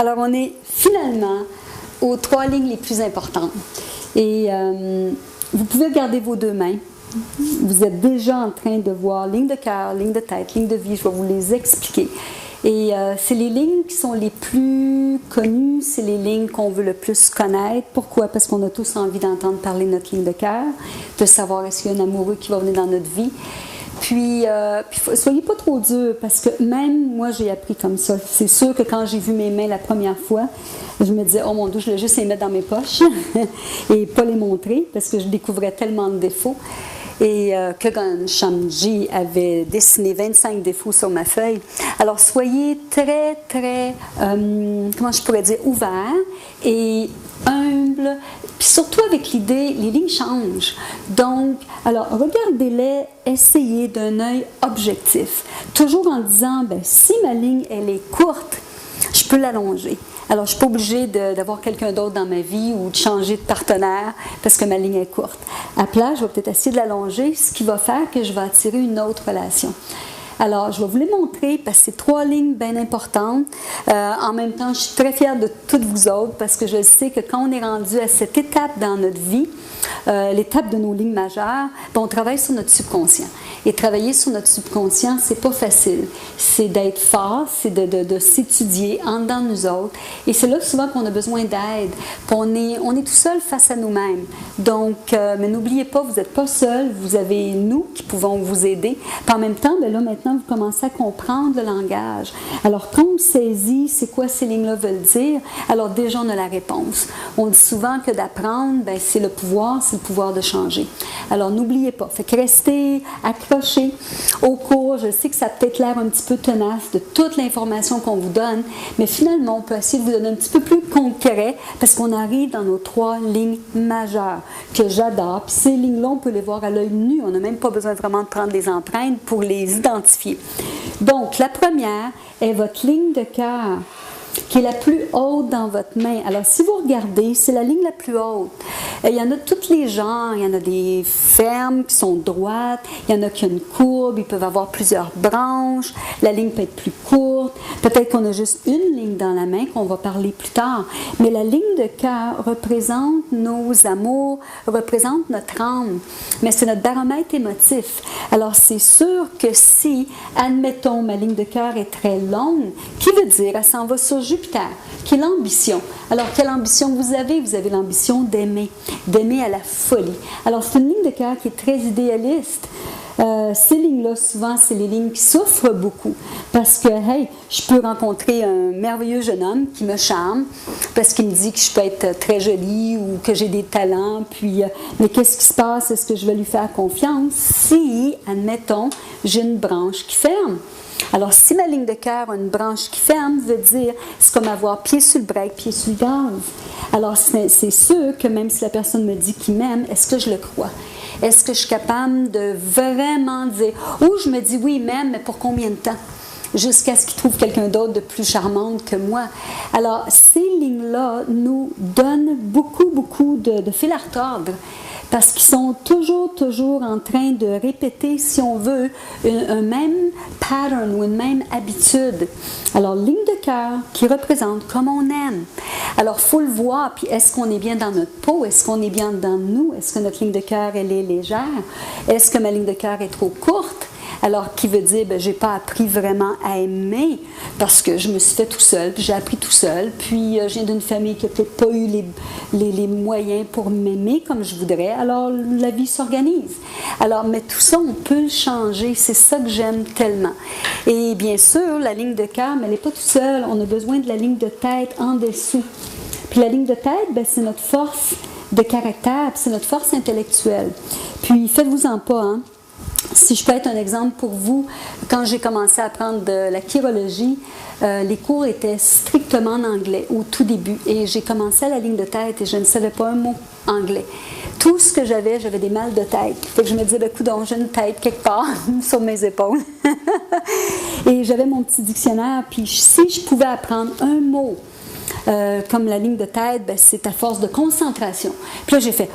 Alors, on est finalement aux 3 lignes les plus importantes. Et vous pouvez regarder vos 2 mains. Vous êtes déjà en train de voir ligne de cœur, ligne de tête, ligne de vie. Je vais vous les expliquer. Et c'est les lignes qui sont les plus connues, c'est les lignes qu'on veut le plus connaître. Pourquoi? Parce qu'on a tous envie d'entendre parler de notre ligne de cœur, de savoir est-ce qu'il y a un amoureux qui va venir dans notre vie. Puis soyez pas trop dur, parce que même moi, j'ai appris comme ça. C'est sûr que quand j'ai vu mes mains la première fois, je me disais, oh mon Dieu, je voulais juste les mettre dans mes poches et pas les montrer, parce que je découvrais tellement de défauts. Et que Ghanshamji avait dessiné 25 défauts sur ma feuille. Alors, soyez très, très, comment je pourrais dire, ouverts et humbles. Puis surtout avec l'idée, les lignes changent. Donc, alors, regardez-les, essayez d'un œil objectif. Toujours en disant, ben, si ma ligne, elle est courte, je peux l'allonger. Alors, je ne suis pas obligée d'avoir quelqu'un d'autre dans ma vie ou de changer de partenaire parce que ma ligne est courte. À plat, je vais peut-être essayer de l'allonger, ce qui va faire que je vais attirer une autre relation. Alors, je vais vous les montrer parce que c'est 3 lignes bien importantes. En même temps, je suis très fière de toutes vous autres parce que je sais que quand on est rendu à cette étape dans notre vie, l'étape de nos lignes majeures, on travaille sur notre subconscient. Et travailler sur notre subconscient, c'est pas facile. C'est d'être fort, c'est de s'étudier en dedans de nous autres. Et c'est là souvent qu'on a besoin d'aide. On est tout seul face à nous-mêmes. Donc, mais n'oubliez pas, vous n'êtes pas seul. Vous avez nous qui pouvons vous aider. Puis en même temps, ben là, maintenant, vous commencez à comprendre le langage. Alors, quand on saisit c'est quoi ces lignes-là veulent dire, alors déjà, on a la réponse. On dit souvent que d'apprendre, ben, c'est le pouvoir de changer. Alors, n'oubliez pas. Fait que restez accrochés au cours. Je sais que ça a peut-être l'air un petit peu tenace de toute l'information qu'on vous donne, mais finalement, on peut essayer de vous donner un petit peu plus concret parce qu'on arrive dans nos 3 lignes majeures que j'adore. Puis ces lignes-là, on peut les voir à l'œil nu. On n'a même pas besoin vraiment de prendre des empreintes pour les identifier. Donc, la première est votre ligne de cœur, qui est la plus haute dans votre main. Alors, si vous regardez, c'est la ligne la plus haute. Il y en a de tous les genres. Il y en a des fermes qui sont droites. Il y en a qui ont une courbe. Ils peuvent avoir plusieurs branches. La ligne peut être plus courte. Peut-être qu'on a juste une ligne dans la main qu'on va parler plus tard. Mais la ligne de cœur représente nos amours, représente notre âme. Mais c'est notre baromètre émotif. Alors, c'est sûr que si, admettons, ma ligne de cœur est très longue, qui veut dire, elle s'en va sur Jupiter, qui est l'ambition. Alors, quelle ambition vous avez? Vous avez l'ambition d'aimer à la folie. Alors, c'est une ligne de cœur qui est très idéaliste. Ces lignes-là, souvent, c'est les lignes qui souffrent beaucoup. Parce que, hey, je peux rencontrer un merveilleux jeune homme qui me charme, parce qu'il me dit que je peux être très jolie ou que j'ai des talents, puis, mais qu'est-ce qui se passe? Est-ce que je vais lui faire confiance si, admettons, j'ai une branche qui ferme? Alors, si ma ligne de cœur a une branche qui ferme, veut dire, c'est comme avoir pied sur le break, pied sur le gaz. Alors, c'est sûr que même si la personne me dit qu'il m'aime, est-ce que je le crois? Est-ce que je suis capable de vraiment dire, ou je me dis oui, il m'aime, mais pour combien de temps? Jusqu'à ce qu'il trouve quelqu'un d'autre de plus charmante que moi. Alors, ces lignes-là nous donnent beaucoup de fil à retordre. Parce qu'ils sont toujours en train de répéter, si on veut, un même pattern ou une même habitude. Alors, ligne de cœur qui représente comme on aime. Alors, il faut le voir, puis est-ce qu'on est bien dans notre peau? Est-ce qu'on est bien dans nous? Est-ce que notre ligne de cœur, elle est légère? Est-ce que ma ligne de cœur est trop courte? Alors, qui veut dire, ben, je n'ai pas appris vraiment à aimer parce que je me suis fait tout seul, puis j'ai appris tout seul, puis je viens d'une famille qui n'a peut-être pas eu les moyens pour m'aimer comme je voudrais, alors la vie s'organise. Alors, mais tout ça, on peut le changer, c'est ça que j'aime tellement. Et bien sûr, la ligne de cœur, mais elle n'est pas toute seule, on a besoin de la ligne de tête en dessous. Puis la ligne de tête, ben, c'est notre force de caractère, c'est notre force intellectuelle. Puis, faites-vous-en pas, hein. Si je peux être un exemple pour vous, quand j'ai commencé à apprendre de la chirologie, les cours étaient strictement en anglais au tout début. Et j'ai commencé à la ligne de tête et je ne savais pas un mot anglais. Tout ce que j'avais des mal de tête. Fait que je me disais, ben, coudonc, j'ai une tête quelque part sur mes épaules. Et j'avais mon petit dictionnaire, puis si je pouvais apprendre un mot, comme la ligne de tête, ben, c'est à force de concentration. Puis là, j'ai fait,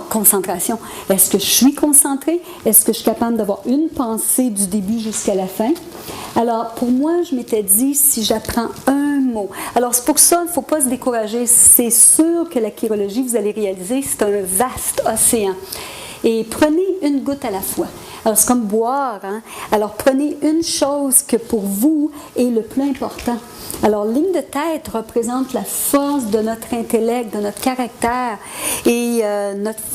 concentration. Est-ce que je suis concentrée? Est-ce que je suis capable d'avoir une pensée du début jusqu'à la fin? Alors, pour moi, je m'étais dit, si j'apprends un mots. Alors, c'est pour ça, il ne faut pas se décourager. C'est sûr que la chirologie, vous allez réaliser, c'est un vaste océan. Et prenez une goutte à la fois. Alors, c'est comme boire, hein? Alors, prenez une chose que pour vous est le plus important. Alors, ligne de tête représente la force de notre intellect, de notre caractère et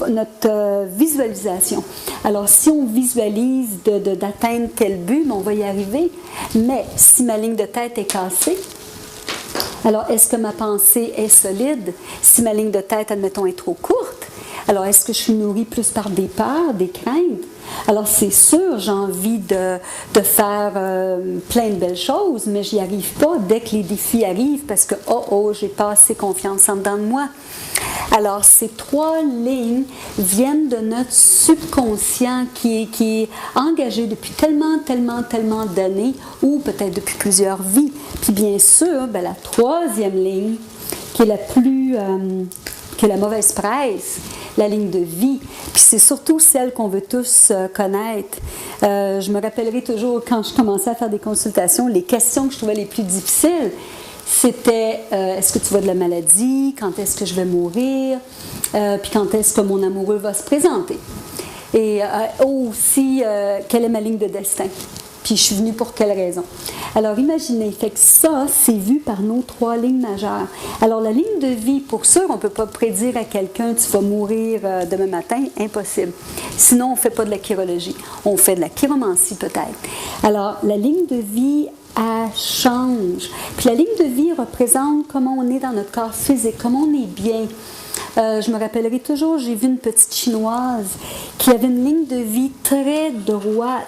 notre visualisation. Alors, si on visualise d'atteindre tel but, on va y arriver. Mais si ma ligne de tête est cassée, alors est-ce que ma pensée est solide? Si ma ligne de tête, admettons, est trop courte, alors est-ce que je suis nourrie plus par des peurs, des craintes? Alors, c'est sûr, j'ai envie de faire plein de belles choses, mais je n'y arrive pas dès que les défis arrivent parce que, j'ai pas assez confiance en dedans de moi. Alors, ces 3 lignes viennent de notre subconscient qui est engagé depuis tellement d'années ou peut-être depuis plusieurs vies. Puis, bien sûr, la 3e ligne, qui est la mauvaise presse, la ligne de vie. Puis c'est surtout celle qu'on veut tous connaître. Je me rappellerai toujours, quand je commençais à faire des consultations, les questions que je trouvais les plus difficiles, c'était est-ce que tu vois de la maladie? Quand est-ce que je vais mourir? Puis quand est-ce que mon amoureux va se présenter? Et aussi, quelle est ma ligne de destin? Puis je suis venue pour quelle raison? Alors imaginez, fait que ça, c'est vu par nos 3 lignes majeures. Alors la ligne de vie, pour sûr, on ne peut pas prédire à quelqu'un tu vas mourir demain matin, impossible. Sinon, on ne fait pas de la chirologie. On fait de la chiromancie peut-être. Alors la ligne de vie, elle change. Puis la ligne de vie représente comment on est dans notre corps physique, comment on est bien. Je me rappellerai toujours, j'ai vu une petite Chinoise qui avait une ligne de vie très droite.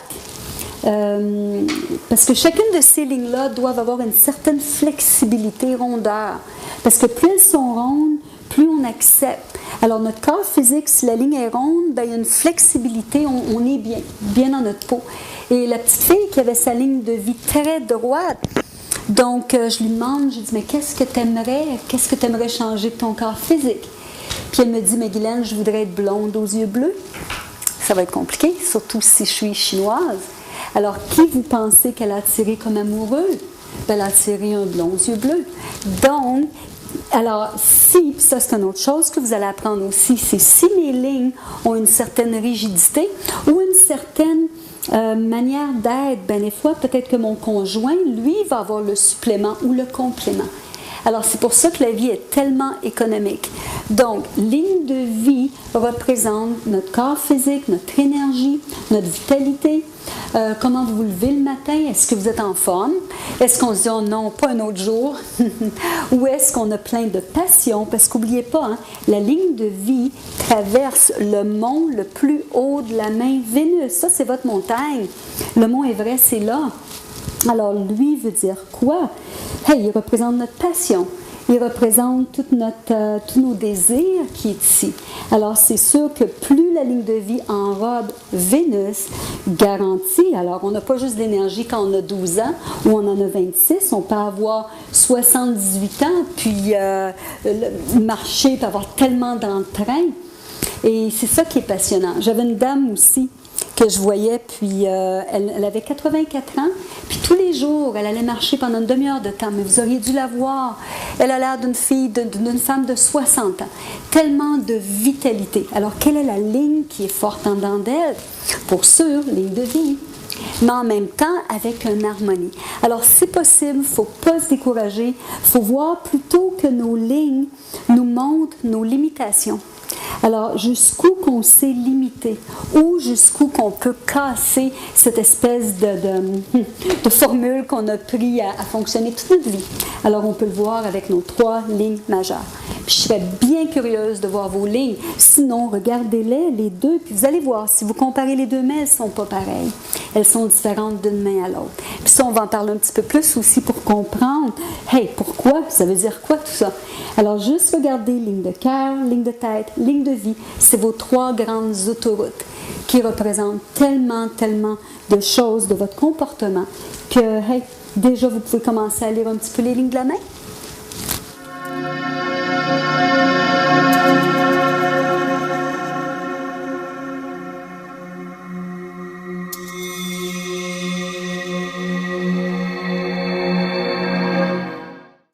Parce que chacune de ces lignes-là doivent avoir une certaine flexibilité, rondeur. Parce que plus elles sont rondes, plus on accepte. Alors, notre corps physique, si la ligne est ronde, il y a une flexibilité, on est bien dans notre peau. Et la petite fille qui avait sa ligne de vie très droite, donc je lui demande, je lui dis, mais qu'est-ce que tu aimerais changer de ton corps physique? Puis elle me dit, mais Guylaine, je voudrais être blonde aux yeux bleus. Ça va être compliqué, surtout si je suis chinoise. Alors, qui vous pensez qu'elle a attiré comme amoureux? Elle a attiré un blond aux yeux bleus. Donc, alors, ça c'est une autre chose que vous allez apprendre aussi, c'est si mes lignes ont une certaine rigidité ou une certaine manière d'être, des fois, peut-être que mon conjoint, lui, va avoir le supplément ou le complément. Alors, c'est pour ça que la vie est tellement économique. Donc, ligne de vie représente notre corps physique, notre énergie, notre vitalité, comment vous vous levez le matin, est-ce que vous êtes en forme? Est-ce qu'on se dit, oh non, pas un autre jour? Ou est-ce qu'on a plein de passion? Parce qu'oubliez pas, hein, la ligne de vie traverse le mont le plus haut de la main, Vénus. Ça, c'est votre montagne. Le mont Everest, c'est là. Alors, lui veut dire quoi? Hey, il représente notre passion. Il représente tous nos désirs qui est ici. Alors, c'est sûr que plus la ligne de vie enrobe Vénus garantit, alors on n'a pas juste l'énergie quand on a 12 ans ou on en a 26, on peut avoir 78 ans, puis marcher, puis avoir tellement d'entrain. Et c'est ça qui est passionnant. J'avais une dame aussi que je voyais, puis elle avait 84 ans, puis tous les jours, elle allait marcher pendant une demi-heure de temps, mais vous auriez dû la voir. Elle a l'air d'une femme de 60 ans, tellement de vitalité. Alors, quelle est la ligne qui est forte en dedans d'elle? Pour sûr, ligne de vie, mais en même temps avec une harmonie. Alors, c'est possible, il ne faut pas se décourager, il faut voir plutôt que nos lignes nous montrent nos limitations. Alors, jusqu'où qu'on s'est limité ou jusqu'où qu'on peut casser cette espèce de formule qu'on a pris à fonctionner toute notre vie. Alors, on peut le voir avec nos 3 lignes majeures. Puis, je serais bien curieuse de voir vos lignes. Sinon, regardez-les, les deux, puis vous allez voir. Si vous comparez les deux mains, elles ne sont pas pareilles. Elles sont différentes d'une main à l'autre. Puis ça, on va en parler un petit peu plus aussi pour comprendre. Hey, pourquoi? Ça veut dire quoi tout ça? Alors, juste regardez ligne de cœur, ligne de tête, ligne de vie. C'est vos 3 grandes autoroutes qui représentent tellement de choses de votre comportement que, hey, déjà, vous pouvez commencer à lire un petit peu les lignes de la main.